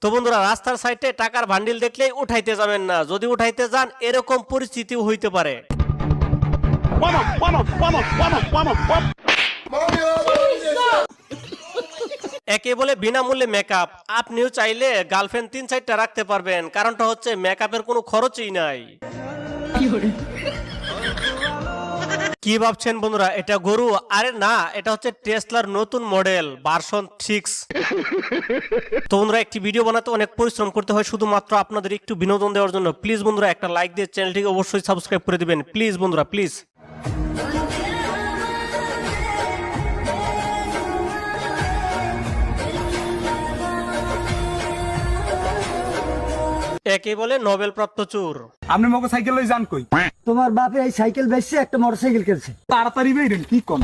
তো বন্ধুরা, রাস্তার সাইডে টাকার বান্ডিল দেখলেই উঠাইতে যাবেন না, যদি উঠাইতে যান এরকম পরিস্থিতিও হইতে পারে। একে বলে বিনামূল্যে মেকআপ। আপনিও চাইলে গার্লফ্রেন্ড 3-4টা রাখতে পারবেন, কারণটা হচ্ছে মেকআপের কোনো খরচই নাই। কি ভাবছেন বন্ধুরা, এটা গরু? আরে না, এটা হচ্ছে টেসলার নতুন মডেল ভার্সন 6। তো বন্ধুরা, একটি ভিডিও বানাতে অনেক পরিশ্রম করতে হয় শুধুমাত্র আপনাদের একটু বিনোদন দেওয়ার জন্য। প্লিজ বন্ধুরা, একটা লাইক দিয়ে চ্যানেলটিকে অবশ্যই সাবস্ক্রাইব করে দিবেন। প্লিজ বন্ধুরা, প্লিজ। একে বলে নোবেল প্রাপ্ত চোর। আপনি মগো সাইকেল লই যান কই? তোমার বাপে এই সাইকেল বেচছে, একটা মোটরসাইকেল কিনছে। তাড়াতাড়ি বেরেন, কি কম?